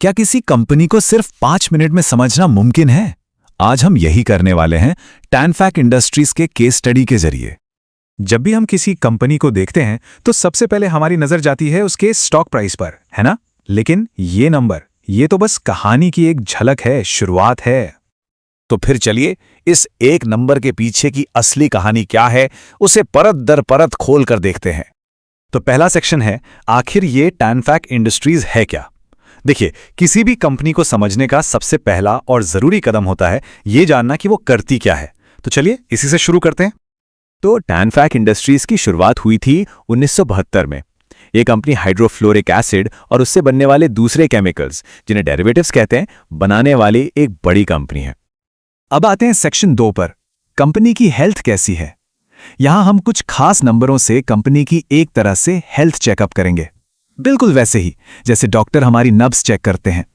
क्या किसी कंपनी को सिर्फ 5 मिनट में समझना मुमकिन है? आज हम यही करने वाले हैं टैनफैक इंडस्ट्रीज के केस स्टडी के जरिए। जब भी हम किसी कंपनी को देखते हैं तो सबसे पहले हमारी नजर जाती है उसके स्टॉक प्राइस पर, है ना? लेकिन ये नंबर, ये तो बस कहानी की एक झलक है, शुरुआत है। तो फिर चलिए इस एक नंबर के पीछे की असली कहानी क्या है, उसे परत दर परत खोल कर देखते हैं। तो पहला सेक्शन है, आखिर ये टैनफैक इंडस्ट्रीज है क्या? देखिए, किसी भी कंपनी को समझने का सबसे पहला और जरूरी कदम होता है ये जानना कि वो करती क्या है। तो चलिए इसी से शुरू करते हैं। तो टैनफैक इंडस्ट्रीज की शुरुआत हुई थी 1972 में। ये कंपनी हाइड्रोफ्लोरिक एसिड और उससे बनने वाले दूसरे केमिकल्स, जिन्हें डेरिवेटिव्स कहते हैं, बनाने वाली एक बड़ी कंपनी है। अब आते हैं सेक्शन 2 पर। कंपनी की हेल्थ कैसी है? यहां हम कुछ खास नंबरों से कंपनी की एक तरह से हेल्थ चेकअप करेंगे, बिल्कुल वैसे ही जैसे डॉक्टर हमारी नब्ज चेक करते हैं।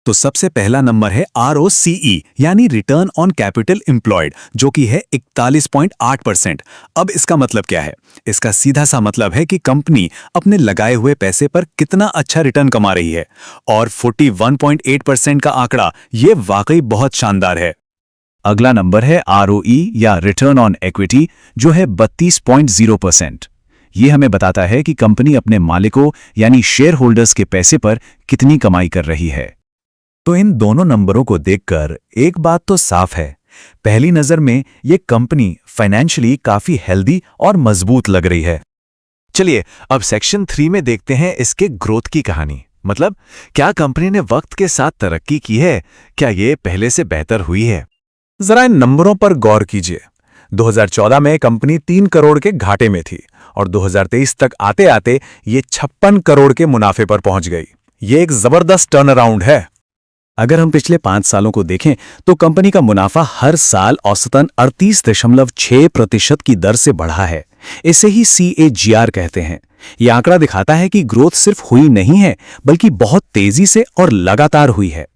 तो सबसे पहला नंबर है ROCE यानी रिटर्न ऑन कैपिटल एम्प्लॉयड, जो कि है 41.8%। अब इसका मतलब क्या है? इसका सीधा सा मतलब है कि कंपनी अपने लगाए हुए पैसे पर कितना अच्छा रिटर्न कमा रही है, और 41.8% का आंकड़ा ये वाकई बहुत शानदार है। अगला नंबर है ROE या रिटर्न ऑन इक्विटी, जो है 32.0%। ये हमें बताता है कि कंपनी अपने मालिकों यानी शेयर होल्डर्स के पैसे पर कितनी कमाई कर रही है। तो इन दोनों नंबरों को देखकर एक बात तो साफ है, पहली नजर में ये कंपनी फाइनेंशियली काफी हेल्दी और मजबूत लग रही है। चलिए अब सेक्शन 3 में देखते हैं इसके ग्रोथ की कहानी। मतलब क्या कंपनी ने वक्त के साथ तरक्की की है? क्या ये पहले से बेहतर हुई है? जरा इन नंबरों पर गौर कीजिए। 2014 में कंपनी 3 करोड़ के घाटे में थी और 2023 तक आते आते ये 56 करोड़ के मुनाफे पर पहुंच गई। ये एक जबरदस्त टर्न अराउंड है। अगर हम पिछले 5 सालों को देखें तो कंपनी का मुनाफा हर साल औसतन 38.6% की दर से बढ़ा है। इसे ही CAGR कहते हैं। यह आंकड़ा दिखाता है कि ग्रोथ सिर्फ हुई नहीं है, बल्कि बहुत तेजी से और लगातार हुई है।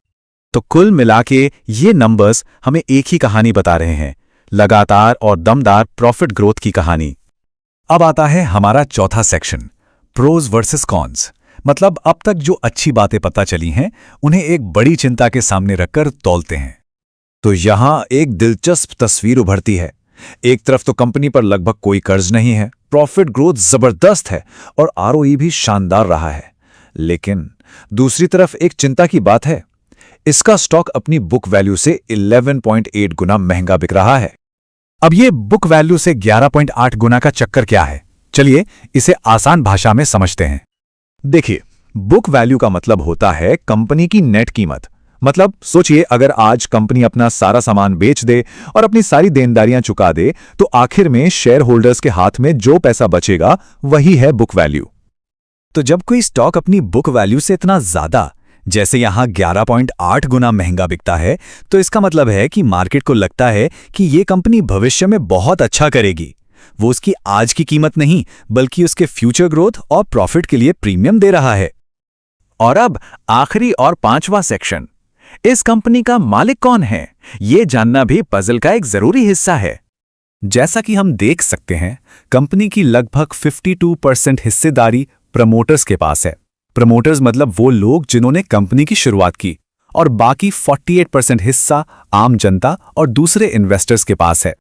तो कुल मिला के ये नंबर्स हमें एक ही कहानी बता रहे हैं, लगातार और दमदार प्रॉफिट ग्रोथ की कहानी। अब आता है हमारा चौथा सेक्शन, प्रोज वर्सेस कॉन्स। मतलब अब तक जो अच्छी बातें पता चली हैं उन्हें एक बड़ी चिंता के सामने रखकर तौलते हैं। तो यहां एक दिलचस्प तस्वीर उभरती है। एक तरफ तो कंपनी पर लगभग कोई कर्ज नहीं है, प्रॉफिट ग्रोथ जबरदस्त है और ROE भी शानदार रहा है। लेकिन दूसरी तरफ एक चिंता की बात है, इसका स्टॉक अपनी बुक वैल्यू से 11.8 गुना महंगा बिक रहा है। अब ये बुक वैल्यू से 11.8 गुना का चक्कर क्या है? चलिए इसे आसान भाषा में समझते हैं। देखिए, बुक वैल्यू का मतलब होता है कंपनी की नेट कीमत। मतलब सोचिए, अगर आज कंपनी अपना सारा सामान बेच दे और अपनी सारी देनदारियां चुका दे, तो आखिर में शेयर होल्डर्स के हाथ में जो पैसा बचेगा वही है बुक वैल्यू। तो जब कोई स्टॉक अपनी बुक वैल्यू से इतना ज्यादा, जैसे यहां 11.8 गुना महंगा बिकता है, तो इसका मतलब है कि मार्केट को लगता है कि ये कंपनी भविष्य में बहुत अच्छा करेगी। वो उसकी आज की कीमत नहीं, बल्कि उसके फ्यूचर ग्रोथ और प्रॉफिट के लिए प्रीमियम दे रहा है। और अब आखिरी और 5वां सेक्शन, इस कंपनी का मालिक कौन है? ये जानना भी पजल का एक जरूरी हिस्सा है। जैसा कि हम देख सकते हैं, कंपनी की लगभग 52% हिस्सेदारी प्रमोटर्स के पास है। प्रमोटर्स मतलब वो लोग जिन्होंने कंपनी की शुरुआत की, और बाकी 48% हिस्सा आम जनता और दूसरे इन्वेस्टर्स के पास है।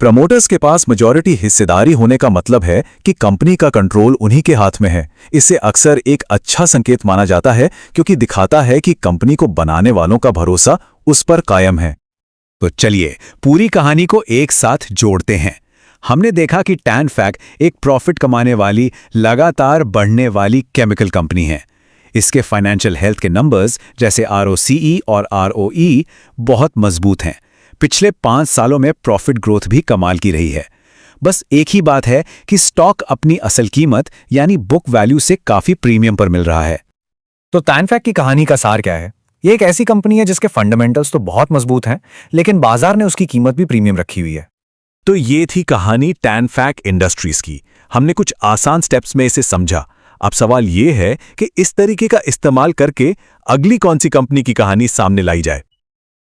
प्रमोटर्स के पास मेजॉरिटी हिस्सेदारी होने का मतलब है कि कंपनी का कंट्रोल उन्हीं के हाथ में है। इसे अक्सर एक अच्छा संकेत माना जाता है, क्योंकि दिखाता है कि कंपनी को बनाने वालों का भरोसा उस पर कायम है। तो चलिए पूरी कहानी को एक साथ जोड़ते हैं। हमने देखा कि टैनफैक एक प्रॉफिट कमाने वाली, लगातार बढ़ने वाली केमिकल कंपनी है। इसके फाइनेंशियल हेल्थ के नंबर्स जैसे ROCE और ROE बहुत मजबूत हैं। पिछले 5 सालों में प्रॉफिट ग्रोथ भी कमाल की रही है। बस एक ही बात है कि स्टॉक अपनी असल कीमत यानी बुक वैल्यू से काफी प्रीमियम पर मिल रहा है। तो टैनफैक की कहानी का सार क्या है? ये एक ऐसी कंपनी है जिसके फंडामेंटल्स तो बहुत मजबूत हैं, लेकिन बाजार ने उसकी कीमत भी प्रीमियम रखी हुई है। तो ये थी कहानी टैनफैक इंडस्ट्रीज की। हमने कुछ आसान स्टेप्स में इसे समझा। अब सवाल ये है कि इस तरीके का इस्तेमाल करके अगली कौन सी कंपनी की कहानी सामने लाई जाए।